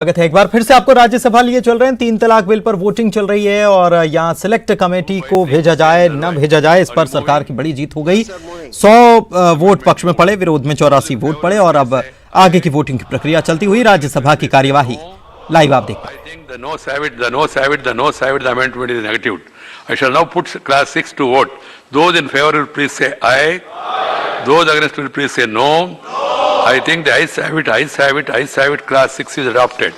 स्वागत है एक बार फिर से आपको। राज्यसभा लिए चल रहे हैं 3 तलाक बिल पर वोटिंग चल रही है और यहाँ सिलेक्ट कमेटी को भेजा जाए न भेजा जाए, इस पर सरकार की बड़ी जीत हो गई। 100 वोट पक्ष में पड़े, विरोध में 84 वोट पड़े और अब आगे की वोटिंग की प्रक्रिया चलती हुई राज्यसभा की कार्यवाही लाइव आप देख I think the ayes have it, ayes have it, ayes have it. Class 6 is adopted.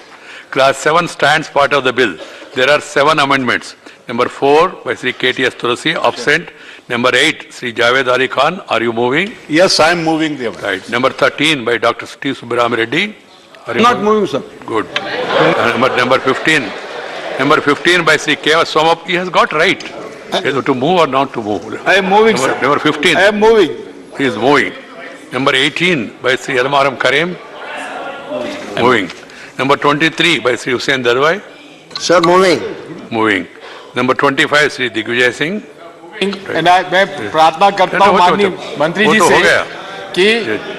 Class 7 stands part of the bill. There are 7 amendments. Number 4 by Sri K.T.S. Tulasi, absent. Number 8, Sri Javed Ali Khan. Are you moving? Yes, I am moving the amendment. Right. Number 13 by Dr. Steve Subramanian Reddy. Are you Not moving, sir. Good. Number 15. Number 15 by Sri K.V. Somap. He has got right. To move or not to move. I am moving, sir. Number 15. I am moving. He is moving. Number 18 by Sri Almaram Karim, moving. Number 23 by Sri Hussain Darwai, Sir, moving. moving. Number 25 Sri Digvijay Singh. मैं प्रार्थना करता हूँ माननीय मंत्री जी से कि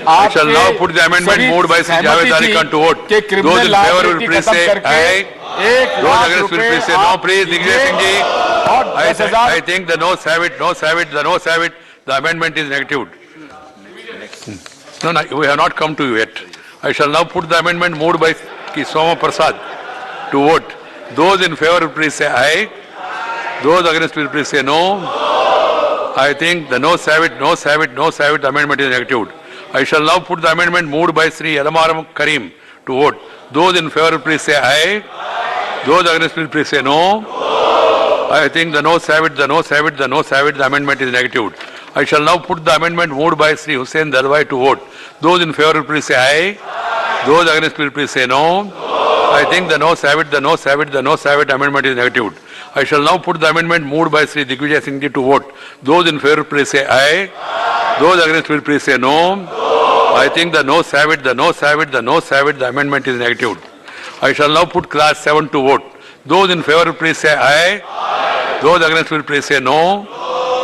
I shall now put the amendment moved by Sri Javed Ali Khan to vote. Those in favor will please say aye. Those against will please say no. Please, Digvijay Singh ji. I think the noes have it. Noes have it. The noes have it. The amendment is negatived. No, we have not come to you yet. I shall now put the amendment moved by Soma Prasad to vote. Those in favor will please say aye. Those against will please say no. I think the noes have it, noes have it, noes have it. The amendment is negatived. I shall now put the amendment moved by Sri Almaram Karim to vote. Those in favor will please say aye. Those against will please say no. I think the noes have it, the noes have it, the noes have it. The amendment is negatived. I shall now put the amendment moved by Sri Hussain Darwai to vote. Those in favor will please say aye. Those against will please say no. I think the noes have it, the noes have it, the noes have it. Amendment is negatived. I shall now put the amendment moved by Sri Digvijay Singh ji to vote. Those in favor will please say aye. Those against will please say no. I think the noes have it, the noes have it, the noes have it. The amendment is negatived. I shall now put class 7 to vote. Those in favor will please say aye. Those against will please say no.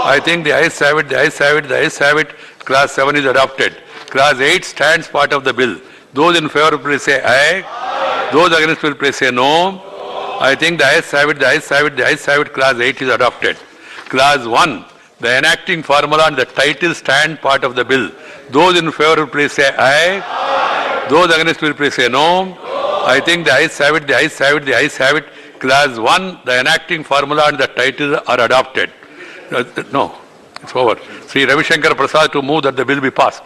I think the ayes have it, the ayes have it, the ayes have it. Class 7 is adopted. Class 8 stands part of the bill. Those in favor will please say aye. Those against will please say no. I think the ayes have it, the ayes have it, the ayes have it. Class 8 is adopted. Class 1, the enacting formula and the title stand part of the bill. Those in favor will please say aye. Those against will please say no. I think the ayes have it, the ayes have it, the ayes have it. Class 1, the enacting formula and the title are adopted. No, it's over. Sri Ravi Shankar Prasad to move that the bill be passed.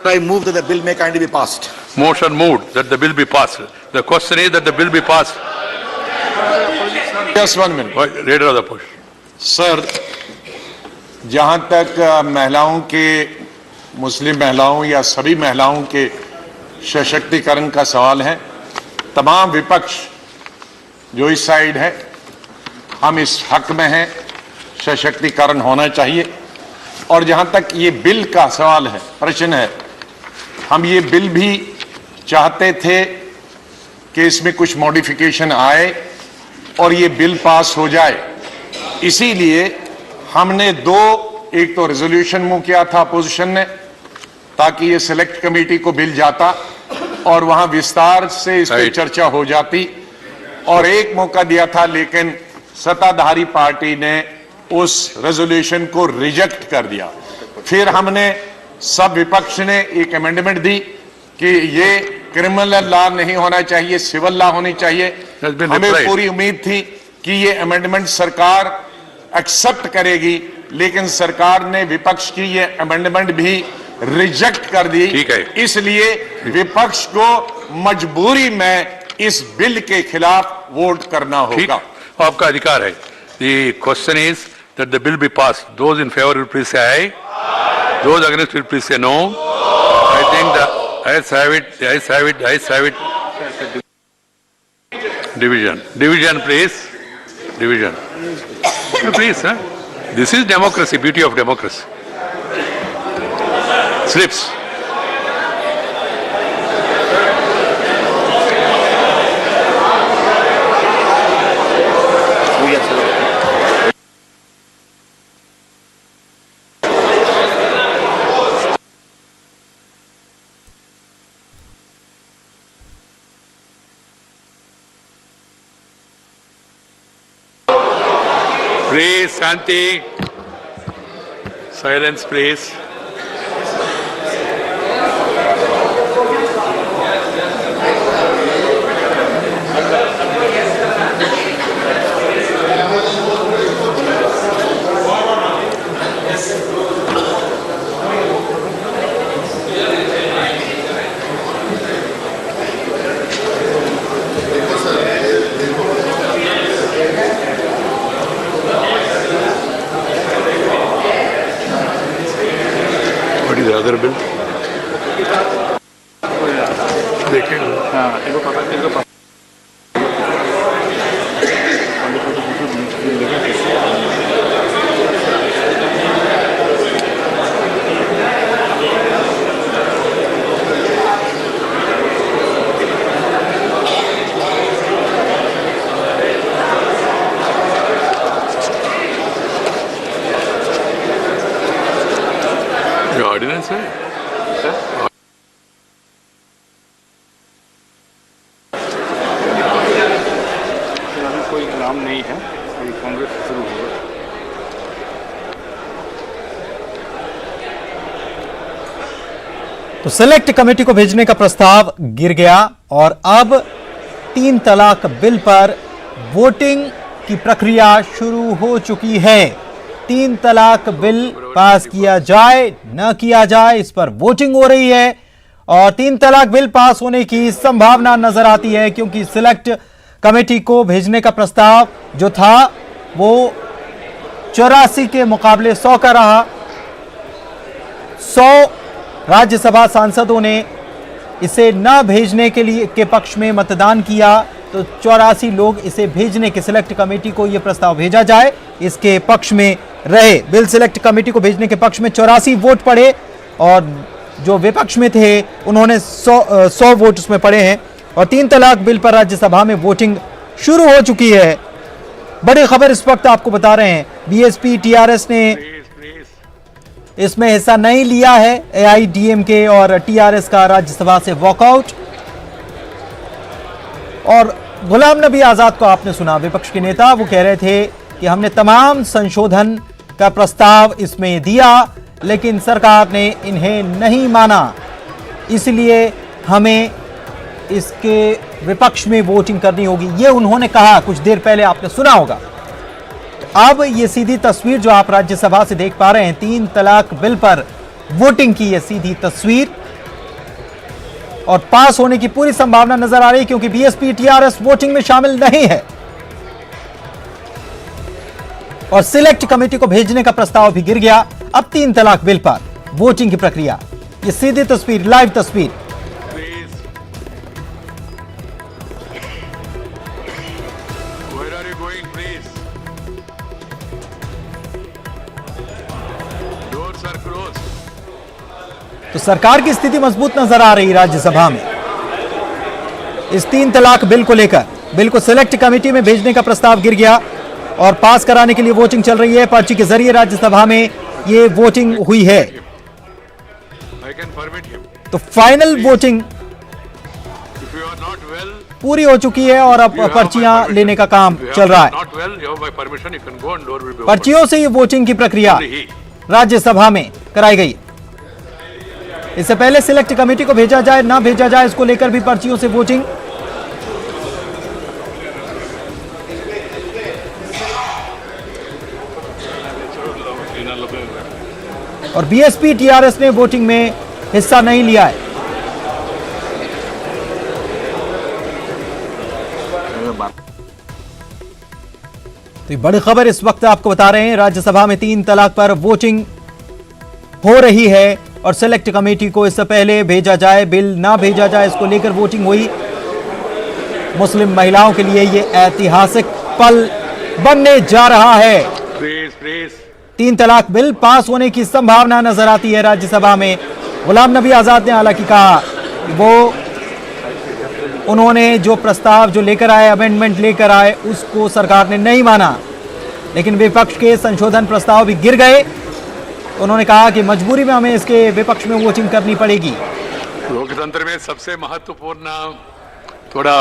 I move that the bill may kindly be passed. Motion moved that the bill be passed. The question is that the bill be passed. Just 1 minute. Leader of the push. Sir, जहां तक महिलाओं के, मुस्लिम महिलाओं या सभी महिलाओं के सशक्तिकरण का सवाल है, तमाम विपक्ष जो इस साइड है, हम इस हक में हैं, सशक्तिकरण होना चाहिए। और जहां तक ये बिल का सवाल है, प्रश्न है, हम ये बिल भी चाहते थे कि इसमें कुछ मॉडिफिकेशन आए और ये बिल पास हो जाए। इसीलिए हमने एक तो रेजोल्यूशन मूव किया था अपोजिशन ने, ताकि ये सिलेक्ट कमेटी को बिल जाता और वहां विस्तार से इस पर चर्चा हो जाती, और एक मौका दिया था, लेकिन सत्ताधारी पार्टी ने उस रेजोल्यूशन को रिजेक्ट कर दिया। फिर हमने सब विपक्ष ने एक अमेंडमेंट दी कि ये क्रिमिनल लॉ नहीं होना चाहिए, सिविल लॉ होनी चाहिए। हमें पूरी उम्मीद थी कि ये अमेंडमेंट सरकार एक्सेप्ट करेगी, लेकिन सरकार ने विपक्ष की ये अमेंडमेंट भी रिजेक्ट कर दी। इसलिए विपक्ष को मजबूरी में इस बिल के खिलाफ वोट करना होगा। आपका अधिकार है। The question is that the bill be passed. Those in favor will please say aye. Those against will please say no. I think the ayes have it, the ayes have it, the ayes have it. Division. Division, please. Division. Please, huh? This is democracy, beauty of democracy. Slips. Please, Shanti. Silence, please. What is the other bill? देखिए ये ordinance है। अभी कोई नाम नहीं है, अभी कांग्रेस शुरू होगा। तो सिलेक्ट कमेटी को भेजने का प्रस्ताव गिर गया और अब 3 तलाक बिल पर वोटिंग की प्रक्रिया शुरू हो चुकी है। 3 तलाक बिल पास किया जाए न किया जाए, इस पर वोटिंग हो रही है और 3 तलाक बिल पास होने की संभावना नजर आती है, क्योंकि सिलेक्ट कमेटी को भेजने का प्रस्ताव जो था वो 84 के मुकाबले 100 का रहा। 100 राज्यसभा सांसदों ने इसे न भेजने के पक्ष में मतदान किया, तो 84 लोग इसे भेजने के, सिलेक्ट कमेटी को यह प्रस्ताव भेजा जाए इसके पक्ष में रहे। बिल सिलेक्ट कमेटी को भेजने के पक्ष में 84 वोट पड़े और जो विपक्ष में थे उन्होंने 100 वोट उसमें पड़े हैं और 3 तलाक बिल पर राज्यसभा में वोटिंग शुरू हो चुकी है। बड़ी खबर इस वक्त आपको बता रहे हैं, बीएसपी टीआरएस ने इसमें हिस्सा नहीं लिया है। एआईडीएमके और टीआरएस का राज्यसभा से वॉकआउट। और गुलाम नबी आजाद को आपने सुना, विपक्ष के नेता, वो कह रहे थे कि हमने तमाम संशोधन का प्रस्ताव इसमें दिया लेकिन सरकार ने इन्हें नहीं माना, इसलिए हमें इसके विपक्ष में वोटिंग करनी होगी, ये उन्होंने कहा कुछ देर पहले, आपने सुना होगा। अब ये सीधी तस्वीर जो आप राज्यसभा से देख पा रहे हैं, 3 तलाक बिल पर वोटिंग की ये सीधी तस्वीर और पास होने की पूरी संभावना नजर आ रही है, क्योंकि बीएसपी टीआरएस वोटिंग में शामिल नहीं है और सिलेक्ट कमेटी को भेजने का प्रस्ताव भी गिर गया। अब 3 तलाक बिल पर वोटिंग की प्रक्रिया, ये सीधी तस्वीर, लाइव तस्वीर। Where are you going, please? Doors are closed. तो सरकार की स्थिति मजबूत नजर आ रही राज्यसभा में इस 3 तलाक बिल को लेकर। बिल को सिलेक्ट कमेटी में भेजने का प्रस्ताव गिर गया और पास कराने के लिए वोटिंग चल रही है। पर्ची के जरिए राज्यसभा में ये वोटिंग हुई है, I can permit him. तो final voting If you are not well, पूरी हो चुकी है और अब you have my पर्चियां permission. लेने का काम If you चल रहा है। Not well, you have my permission. You can go and door will be open. पर्चियों से ये वोटिंग की प्रक्रिया राज्यसभा में कराई गई। इससे पहले सिलेक्ट कमेटी को भेजा जाए ना भेजा जाए, इसको लेकर भी पर्चियों से वोटिंग। और बीएसपी टीआरएस ने वोटिंग में हिस्सा नहीं लिया है। तो ये बड़ी खबर इस वक्त आपको बता रहे हैं, राज्यसभा में 3 तलाक पर वोटिंग हो रही है और सिलेक्ट कमेटी को इससे पहले भेजा जाए बिल ना भेजा जाए, इसको लेकर वोटिंग हुई। मुस्लिम महिलाओं के लिए ये ऐतिहासिक पल बनने जा रहा है। Please, please. 3 तलाक बिल पास होने की संभावना नजर आती है राज्यसभा में। गुलाम नबी आजाद ने हालांकि कहा कि उन्होंने जो प्रस्ताव जो लेकर आए, अमेंडमेंट लेकर आए, उसको सरकार ने नहीं माना, लेकिन विपक्ष के संशोधन प्रस्ताव भी गिर गए। उन्होंने कहा कि मजबूरी में हमें इसके विपक्ष में वोटिंग करनी पड़ेगी। लोकतंत्र में सबसे महत्वपूर्ण थोड़ा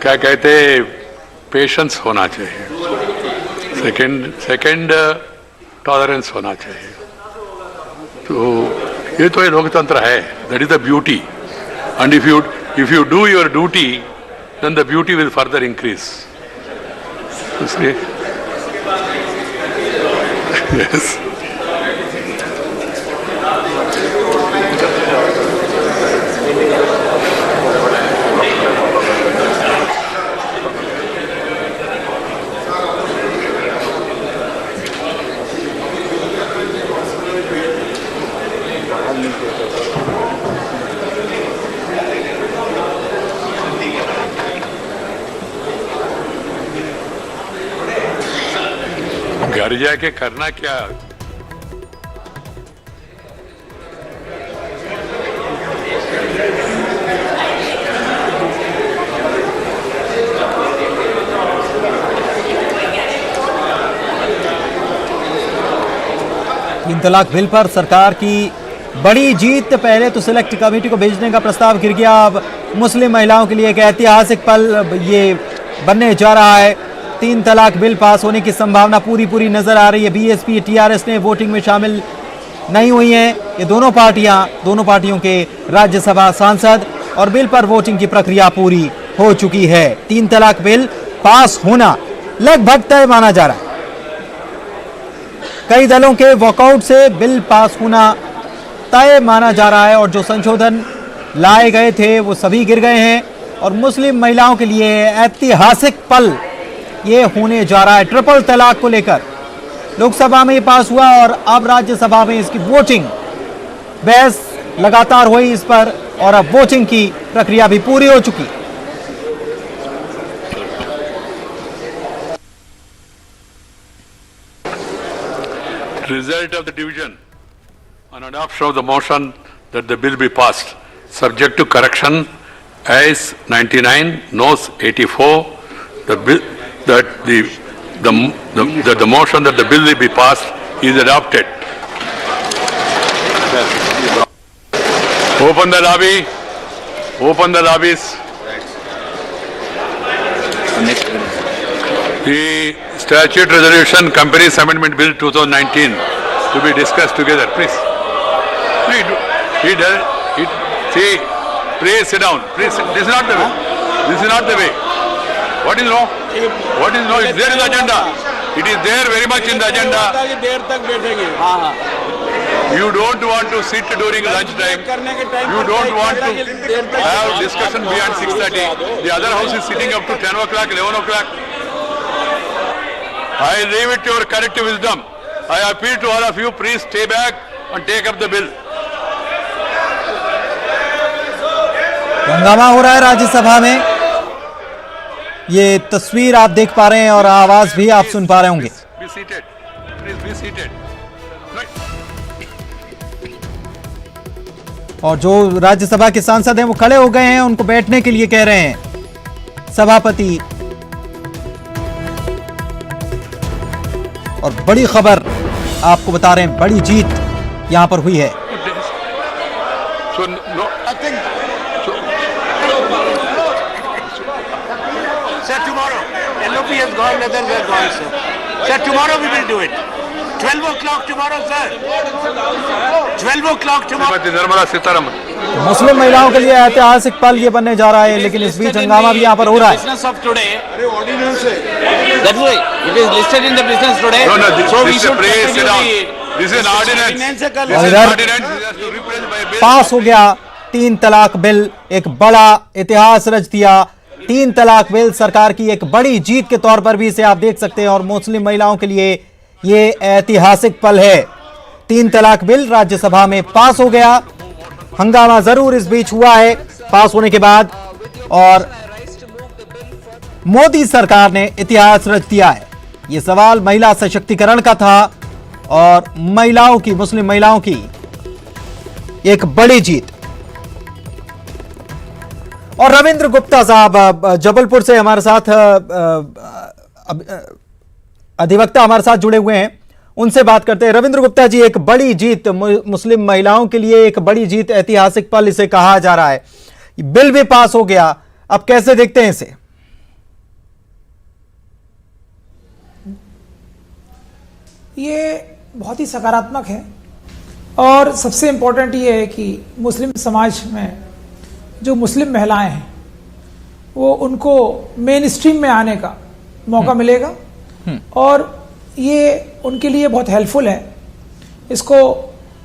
क्या कहते पेशेंस होना चाहिए। सेकंड टॉलरेंस होना चाहिए। तो ये तो ये लोकतंत्र है, that is the beauty. And if you do your duty then the beauty will further increase. इसलिए yes. घर जाके करना क्या? तीन तलाक बिल पर सरकार की बड़ी जीत। पहले तो सिलेक्ट कमेटी को भेजने का प्रस्ताव गिर गया, अब मुस्लिम महिलाओं के लिए एक ऐतिहासिक पल ये बनने जा रहा है। तीन तलाक बिल पास होने की संभावना पूरी नजर आ रही है। बीएसपी टीआरएस ने वोटिंग में शामिल नहीं हुई हैं। ये दोनों पार्टियों के राज्यसभा सांसद, और बिल पर वोटिंग की प्रक्रिया पूरी हो चुकी है। तीन तलाक बिल पास होना लगभग तय माना जा रहा है। कई दलों के वॉकआउट से बिल पास होना तय माना जा रहा है, और जो संशोधन लाए गए थे वो सभी गिर गए हैं। और मुस्लिम महिलाओं के लिए ऐतिहासिक पल ये होने जा रहा है। ट्रिपल तलाक को लेकर लोकसभा में ये पास हुआ, और अब राज्यसभा में इसकी वोटिंग, बहस लगातार हुई इस पर, और अब वोटिंग की प्रक्रिया भी पूरी हो चुकी। Result of the division on adoption of the motion that the bill be passed, subject to correction, ayes 99, noes 84. The bill that the motion that the bill be passed is adopted. Open the lobby. Open the lobbies. The statute resolution Companies Amendment Bill 2019 to be discussed together, please. See, please sit down. Please, this is not the way. This is not the way. What is wrong? What is wrong? It's there in the agenda. It is there very much in the agenda. You don't want to sit during lunch time. You don't want to have discussion beyond 6:30. The other house is sitting up to 10 o'clock, 11 o'clock. I leave it to your collective wisdom. I appeal to all of you, please stay back and take up the bill. हंगामा हो रहा है राज्यसभा में। ये तस्वीर आप देख पा रहे हैं और आवाज भी आप सुन पा रहे होंगे। Be seated. Please be seated. Right. और जो राज्यसभा के सांसद हैं वो खड़े हो गए हैं, उनको बैठने के लिए कह रहे हैं सभापति। और बड़ी खबर आपको बता रहे हैं, बड़ी जीत यहां पर हुई है। So no, I think. Sir, tomorrow. LOP has gone, others are gone, sir. Sir, tomorrow we will do it. 12 o'clock tomorrow, sir. 12 o'clock tomorrow. Shrimati Nirmala Sitharaman. मुस्लिम महिलाओं के लिए ऐतिहासिक पल ये बनने जा रहा है, लेकिन इस बीच हंगामा भी यहाँ पर हो रहा है। Business of today. That's why it is listed in the business today. No, this so we is a should praise. Sit down. continue This is an ordinance. This is an ordinance. It has to replace by a bill. पास हो गया तीन तलाक bill, एक बड़ा इतिहास रच दिया। तीन तलाक बिल सरकार की एक बड़ी जीत के तौर पर भी इसे आप देख सकते हैं, और मुस्लिम महिलाओं के लिए ये ऐतिहासिक पल है। तीन तलाक बिल राज्यसभा में पास हो गया। हंगामा जरूर इस बीच हुआ है पास होने के बाद, और मोदी सरकार ने इतिहास रच दिया है। यह सवाल महिला सशक्तिकरण का था, और महिलाओं की, मुस्लिम महिलाओं की एक बड़ी जीत। और रविंद्र गुप्ता साहब जबलपुर से हमारे साथ अधिवक्ता हमारे साथ जुड़े हुए हैं, उनसे बात करते हैं। रविंद्र गुप्ता जी, एक बड़ी जीत मुस्लिम महिलाओं के लिए, एक बड़ी जीत, ऐतिहासिक पल इसे कहा जा रहा है। बिल भी पास हो गया, अब कैसे देखते हैं इसे? ये बहुत ही सकारात्मक है और सबसे इम्पोर्टेंट ये है कि मुस्लिम समाज में जो मुस्लिम महिलाएं हैं वो उनको मेन स्ट्रीम में आने का मौका मिलेगा और ये उनके लिए बहुत हेल्पफुल है। इसको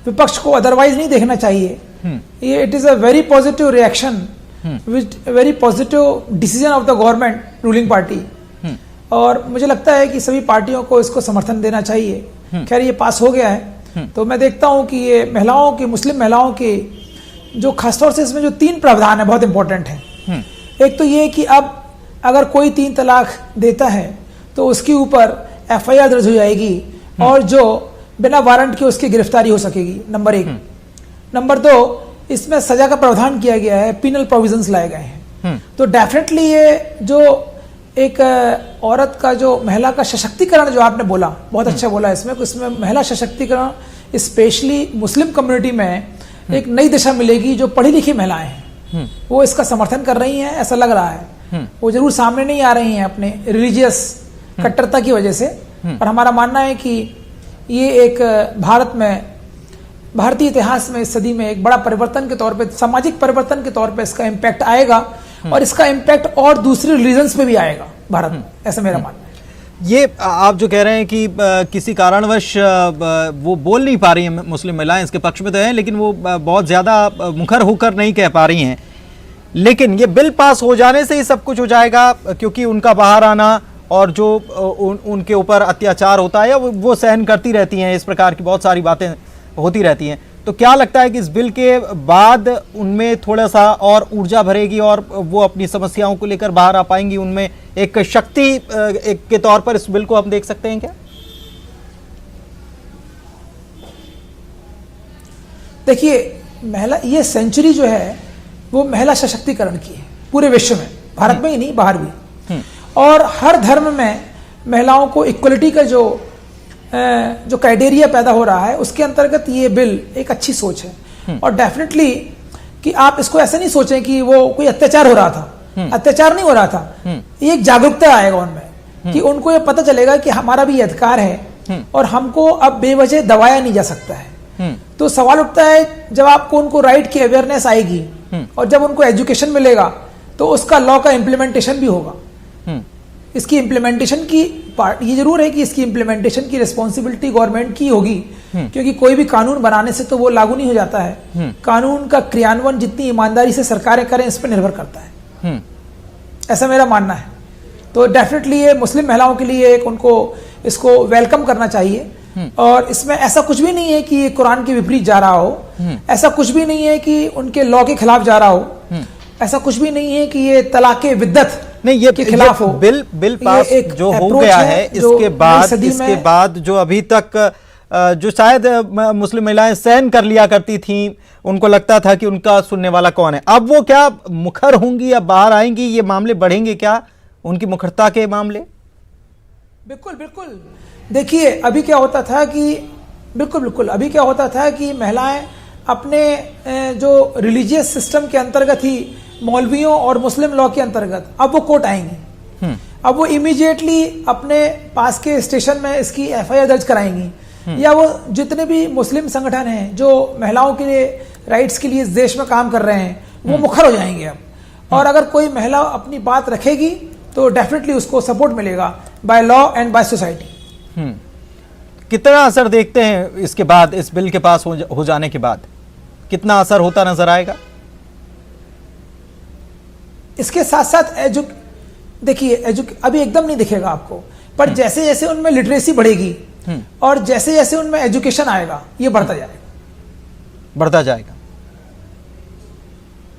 विपक्ष को अदरवाइज नहीं देखना चाहिए। ये it is a very positive reaction which very positive decision of the government ruling party और मुझे लगता है कि सभी पार्टियों को इसको समर्थन देना चाहिए। खैर ये पास हो गया है तो मैं देखता हूं कि ये महिलाओं की मुस्लिम महिलाओं की जो खासतौर से इसमें जो 3 प्रावधान है बहुत इंपॉर्टेंट है। एक तो ये कि अब अगर कोई 3 तलाक देता है तो उसके ऊपर FIR दर्ज हो जाएगी और जो बिना वारंट के उसकी गिरफ्तारी हो सकेगी, नंबर 1। नंबर 2, इसमें सजा का प्रावधान किया गया है, पीनल प्रोविजंस लाए गए हैं। तो डेफिनेटली ये जो एक औरत का जो महिला का सशक्तिकरण जो आपने बोला बहुत अच्छा बोला, इसमें महिला सशक्तिकरण स्पेशली मुस्लिम कम्युनिटी में एक नई दिशा मिलेगी। जो पढ़ी लिखी महिलाएं हैं वो इसका समर्थन कर रही हैं, ऐसा लग रहा है। वो जरूर सामने नहीं आ रही हैं अपने रिलीजियस कट्टरता की वजह से, पर हमारा मानना है कि ये एक भारत में भारतीय इतिहास में इस सदी में एक बड़ा परिवर्तन के तौर पे, सामाजिक परिवर्तन के तौर पे इसका इम्पैक्ट आएगा और इसका इम्पैक्ट और दूसरे रिलीजन्स पे भी आएगा भारत में, ऐसा मेरा मानना है। ये आप जो कह रहे हैं कि किसी कारणवश वो बोल नहीं पा रही हैं मुस्लिम महिलाएं, इसके पक्ष में तो है लेकिन वो बहुत ज्यादा मुखर होकर नहीं कह पा रही हैं, लेकिन ये बिल पास हो जाने से ही सब कुछ हो जाएगा क्योंकि उनका बाहर आना और जो उनके ऊपर अत्याचार होता है वो सहन करती रहती हैं, इस प्रकार की बहुत सारी बातें होती रहती हैं। तो क्या लगता है कि इस बिल के बाद उनमें थोड़ा सा और ऊर्जा भरेगी और वो अपनी समस्याओं को लेकर बाहर आ पाएंगी, उनमें एक शक्ति के तौर पर इस बिल को हम देख सकते हैं क्या? देखिए, महिला ये सेंचुरी जो है वो महिला सशक्तिकरण की है पूरे विश्व में, भारत में ही नहीं बाहर भी, और हर धर्म में महिलाओं को इक्वलिटी का जो क्राइटेरिया पैदा हो रहा है उसके अंतर्गत ये बिल एक अच्छी सोच है। और डेफिनेटली कि आप इसको ऐसे नहीं सोचें कि वो कोई अत्याचार हो रहा था, अत्याचार नहीं हो रहा था, ये एक जागरूकता आएगा उनमें कि उनको ये पता चलेगा कि हमारा भी अधिकार है और हमको अब बेवजह दबाया नहीं जा सकता है। तो सवाल उठता है जब आपको उनको राइट की अवेयरनेस आएगी और जब उनको एजुकेशन मिलेगा तो उसका लॉ का इम्प्लीमेंटेशन भी होगा। इसकी इम्प्लीमेंटेशन की पार्ट ये जरूर है कि इसकी इम्प्लीमेंटेशन की रिस्पॉन्सिबिलिटी गवर्नमेंट की होगी, क्योंकि कोई भी कानून बनाने से तो वो लागू नहीं हो जाता है। कानून का क्रियान्वयन जितनी ईमानदारी से सरकारें करें इस पर निर्भर करता है, ऐसा मेरा मानना है। तो डेफिनेटली ये मुस्लिम महिलाओं के लिए एक उनको इसको वेलकम करना चाहिए और इसमें ऐसा कुछ भी नहीं है कि ये कुरान के विपरीत जा रहा हो, ऐसा कुछ भी नहीं है कि उनके लॉ के खिलाफ जा रहा हो, ऐसा कुछ भी नहीं है कि ये तलाक़े विद्दत नहीं ये के खिलाफ हो। बिल पास जो हो गया है इसके बाद जो अभी तक जो शायद मुस्लिम महिलाएं सहन कर लिया करती थीं, उनको लगता था कि उनका सुनने वाला कौन है, अब वो क्या मुखर होंगी या बाहर आएंगी? ये मामले बढ़ेंगे क्या, उनकी मुखरता के मामले? बिल्कुल बिल्कुल। देखिए अभी क्या होता था कि बिल्कुल अभी क्या होता था कि महिलाएं अपने जो रिलीजियस सिस्टम के अंतर्गत ही मौलवियों और मुस्लिम लॉ के अंतर्गत अब वो कोर्ट आएंगी, अब वो इमीडिएटली अपने पास के स्टेशन में इसकी FIR दर्ज कराएंगी, या वो जितने भी मुस्लिम संगठन हैं जो महिलाओं के लिए राइट्स के लिए इस देश में काम कर रहे हैं वो मुखर हो जाएंगे अब। और अगर कोई महिला अपनी बात रखेगी तो डेफिनेटली उसको सपोर्ट मिलेगा by law and by society. कितना असर देखते हैं इसके बाद, इस बिल के पास हो जाने के बाद कितना असर होता नजर आएगा? इसके साथ साथ देखिए अभी एकदम नहीं दिखेगा आपको, पर जैसे जैसे उनमें लिटरेसी बढ़ेगी और जैसे जैसे उनमें एजुकेशन आएगा ये बढ़ता जाएगा।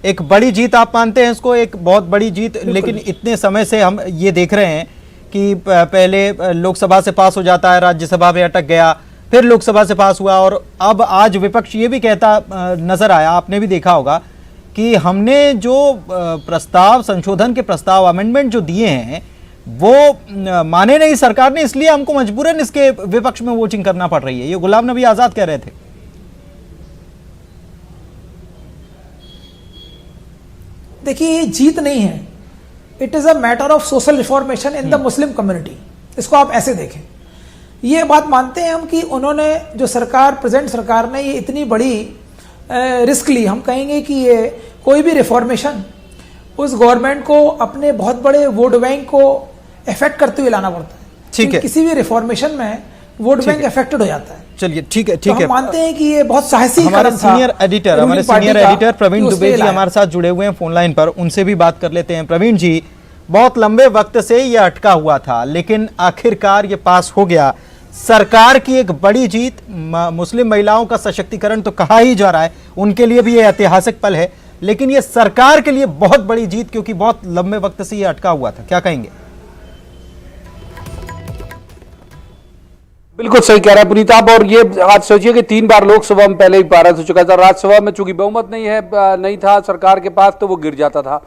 एक बड़ी जीत आप मानते हैं इसको, एक बहुत बड़ी जीत? लेकिन इतने समय से हम ये देख रहे हैं कि पहले लोकसभा से पास हो जाता है, राज्यसभा में अटक गया, फिर लोकसभा से पास हुआ और अब आज विपक्ष ये भी कहता नजर आया, आपने भी देखा होगा कि हमने जो प्रस्ताव, संशोधन के प्रस्ताव, अमेंडमेंट जो दिए हैं वो माने नहीं सरकार ने, इसलिए हमको मजबूरन इसके विपक्ष में वोटिंग करना पड़ रही है। ये गुलाम नबी आजाद कह रहे थे। देखिए ये जीत नहीं है, it is a matter of social reformation in the Muslim community. इसको आप ऐसे देखें, ये बात मानते हैं हम कि उन्होंने जो सरकार, प्रेजेंट सरकार ने ये इतनी बड़ी रिस्क ली, हम कहेंगे कि ये कोई भी रिफॉर्मेशन उस गवर्नमेंट को अपने बहुत बड़े वोट बैंक को इफेक्ट करते हुए लाना पड़ता है। ठीक है। किसी भी रिफॉर्मेशन में वोट बैंक अफेक्टेड हो जाता है। चलिए ठीक है, तो ठीक हम है। मानते हैं कि ये बहुत साहसी हमारे कदम था सीनियर एडिटर रूलिंग पार्टी का, प्रवीण कि दुबे उसने जी लाया। हमारे साथ जुड़े हुए हैं फोन लाइन पर, उनसे भी बात कर लेते हैं। प्रवीण जी, बहुत लंबे वक्त से ये अटका हुआ था, लेकिन आखिरकार ये पास हो गया। सरकार की एक बड़ी जीत, मुस्लिम महिलाओं का सशक्तिकरण तो कहा ही जा रहा है, उनके लिए भी ये ऐतिहासिक पल है, लेकिन ये सरकार के लिए बहुत बड़ी जीत, क्योंकि बहुत लंबे वक्त से ये अटका हुआ था। क्या कहेंगे? बिल्कुल सही कह रहा है पुनीत आप। और ये आज सोचिए कि 3 बार लोकसभा में पहले ही पारित हो चुका था, राज्यसभा में चूंकि बहुमत नहीं था सरकार के पास, तो वो गिर जाता था।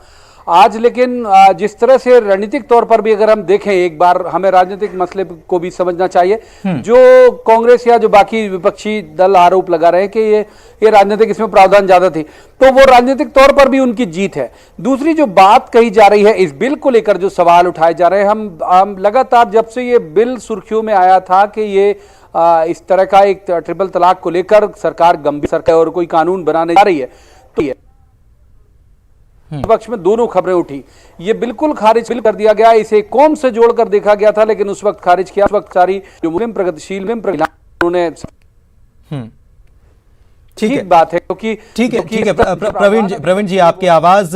आज लेकिन जिस तरह से रणनीतिक तौर पर भी अगर हम देखें, एक बार हमें राजनीतिक मसले को भी समझना चाहिए। जो कांग्रेस या जो बाकी विपक्षी दल आरोप लगा रहे हैं कि ये राजनीतिक, इसमें प्रावधान ज्यादा थी, तो वो राजनीतिक तौर पर भी उनकी जीत है। दूसरी जो बात कही जा रही है, इस बिल को लेकर जो सवाल उठाए जा रहे हैं, हम लगातार जब से ये बिल सुर्खियों में आया था कि ये इस तरह का एक ट्रिपल तलाक को लेकर सरकार गंभीर सरकार और कोई कानून बनाने जा रही है, तो ये पक्ष में दोनों खबरें उठी। ये बिल्कुल खारिज कर दिया गया, इसे कौम से जोड़कर देखा गया था, लेकिन उस वक्त खारिज किया। उस वक्त सारी जो मुस्लिम प्रगतिशील उन्होंने ठीक है, बात है, क्योंकि ठीक है। प्रवीण जी आपकी आवाज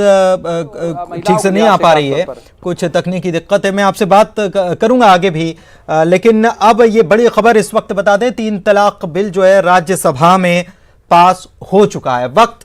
ठीक से नहीं आ पा रही है, कुछ तकनीकी दिक्कत है। मैं आपसे बात करूंगा आगे भी, लेकिन अब ये बड़ी खबर इस वक्त बता दें, 3 तलाक बिल जो है राज्यसभा में पास हो चुका है। वक्त